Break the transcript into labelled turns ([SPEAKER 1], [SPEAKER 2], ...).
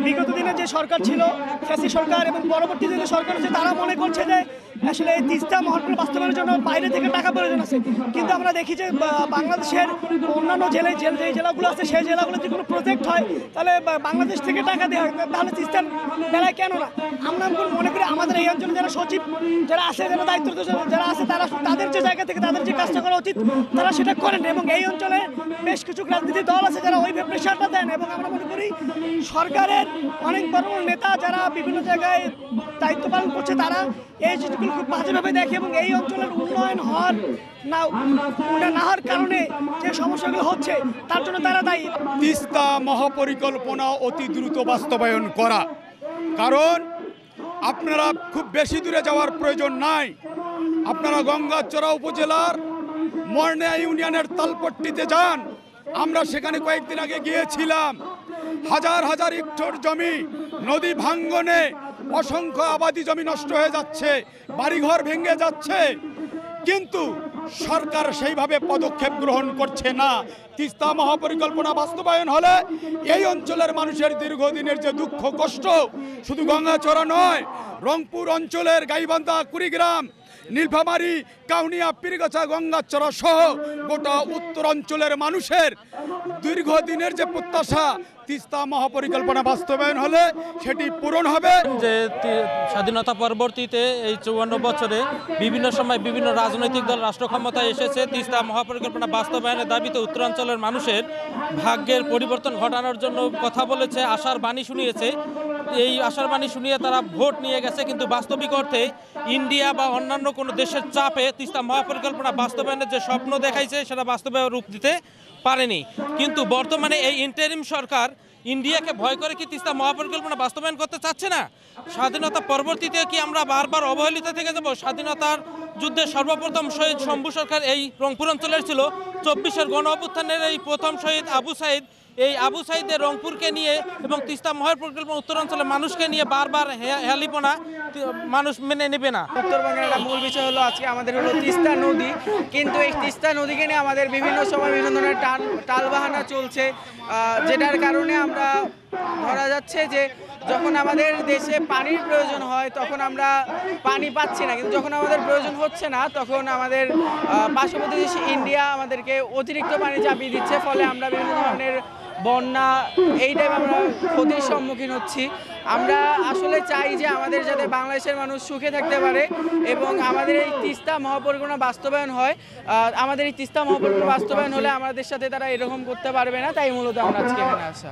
[SPEAKER 1] বিগত দিনে যে সরকার ছিল ফ্যাসি সরকার এবং পরবর্তীতে যে সরকার হচ্ছে তারা মনে করছে যে আসলে এই তিস্তা মহাপ্রকল্প বাস্তবায়নের জন্য বাইরে থেকে টাকা প্রয়োজন আছে, কিন্তু আমরা দেখি যে বাংলাদেশের অন্যান্য যে জেলাগুলো আছে সেই জেলাগুলো যদি কোনো প্রজেক্ট হয় তাহলে বাংলাদেশ থেকে টাকা দেওয়া হয়, তাহলে তিস্তার বেলায় কেন না? আমরা মনে করি আমাদের এই অঞ্চলে যারা সচিব যারা আছে, যারা দায়িত্ব যারা আছে, তারা তাদের যে জায়গা থেকে তাদের যে কাজটা করা উচিত তারা সেটা করেন, এবং এই অঞ্চলে বেশ কিছু রাজনীতি দল আছে যারা ওই প্রেশারটা দেন। এবং আমরা মনে করি সরকারের অনেক বড় নেতা যারা বিভিন্ন জায়গায় দায়িত্ব পালন করছে তারা এই জিনিসগুলো খুব বাজেভাবে দেখে, এবং এই অঞ্চলের উন্নয়ন না হওয়ার কারণে যে সমস্যাগুলো হচ্ছে তার জন্য তারা দায়ী।
[SPEAKER 2] তিস্তা মহাপরিকল্পনা অতি দ্রুত বাস্তবায়ন করা, কারণ আপনারা খুব বেশি দূরে যাওয়ার প্রয়োজন নাই। আপনারা গঙ্গাচড়া উপজেলার মর্নিয়া ইউনিয়নের তালপট্টিতে যান, আমরা সেখানে কয়েকদিন আগে গিয়েছিলাম। হাজার হাজার হেক্টর জমি নদী ভাঙ্গনে অসংখ্য আবাদি জমি নষ্ট হয়ে যাচ্ছে, বাড়িঘর ভেঙে যাচ্ছে, কিন্তু সরকার সেইভাবে পদক্ষেপ গ্রহণ করছে না। তিস্তা মহাপরিকল্পনা বাস্তবায়ন হলে এই অঞ্চলের মানুষের দীর্ঘদিনের যে দুঃখ কষ্ট, শুধু গঙ্গাচড়া নয়, রংপুর অঞ্চলের গাইবান্ধা, কুড়িগ্রাম, নীলফামারী, কাউনিয়া, পীরগাছা, গঙ্গাচড়া সহ গোটা উত্তর অঞ্চলের মানুষের দীর্ঘদিনের যে প্রত্যাশা, তিস্তা মহাপরিকল্পনা বাস্তবায়ন হলে সেটি পূরণ হবে।
[SPEAKER 3] যে স্বাধীনতা পরবর্তীতে এই ৫৪ বছরে বিভিন্ন সময় বিভিন্ন রাজনৈতিক দল রাষ্ট্র ক্ষমতায় এসেছে। তিস্তা মহাপরিকল্পনা বাস্তবায়নের দাবিতে উত্তরাঞ্চলের মানুষের ভাগ্যের পরিবর্তন ঘটানোর জন্য কথা বলেছে, আশার বাণী শুনিয়েছে। এই আশার বাণী শুনিয়ে তারা ভোট নিয়ে গেছে, কিন্তু বাস্তবিক অর্থে ইন্ডিয়া বা অন্যান্য কোনো দেশের চাপে তিস্তা মহাপরিকল্পনা বাস্তবায়নের যে স্বপ্ন দেখাইছে সেটা বাস্তবে রূপ দিতে পারেনি। কিন্তু বর্তমানে এই ইন্টারিম সরকার ইন্ডিয়াকে ভয় করে কি তিস্তা মহাপরিকল্পনা বাস্তবায়ন করতে চাচ্ছে না? স্বাধীনতা পরবর্তীতে কি আমরা বারবার অবহেলিত থেকে যাব? স্বাধীনতার যুদ্ধে সর্বপ্রথম শহীদ শম্ভু সরকার এই রংপুর অঞ্চলের ছিল। ২৪-এর গণ অভ্যুত্থানের এই প্রথম শহীদ আবু সাইদ, এই আবু সাইদের রংপুরকে নিয়ে এবং তিস্তা মহাপরিকল্পনা উত্তরাঞ্চলের মানুষকে নিয়ে বারবার হেয়ালিপনা মানুষ মেনে নেবে না।
[SPEAKER 4] উত্তরবঙ্গের একটা মূল বিষয় হলো আজকে আমাদের হলো তিস্তা নদী, কিন্তু এই তিস্তা নদীকে নিয়ে আমাদের বিভিন্ন সময় বিভিন্ন ধরনের টালবাহানা চলছে, যেটার কারণে আমরা ধরা যাচ্ছে যে যখন আমাদের দেশে পানির প্রয়োজন হয় তখন আমরা পানি পাচ্ছি না, কিন্তু যখন আমাদের প্রয়োজন হচ্ছে না তখন আমাদের পার্শ্ববর্তী দেশ ইন্ডিয়া আমাদেরকে অতিরিক্ত পানি চাপিয়ে দিচ্ছে, ফলে আমরা বিভিন্ন ধরনের বন্যা এই টাইপ আমরা ক্ষতির সম্মুখীন হচ্ছি। আমরা আসলে চাই যে আমাদের যাতে বাংলাদেশের মানুষ সুখে থাকতে পারে এবং আমাদের এই তিস্তা মহাপরিকল্পনা বাস্তবায়ন হয়। আমাদের এই তিস্তা মহাপরিকল্পনা বাস্তবায়ন হলে আমাদের সাথে তারা এরকম করতে পারবে না, তাই মূলত আমরা আজকে এখানে আসা।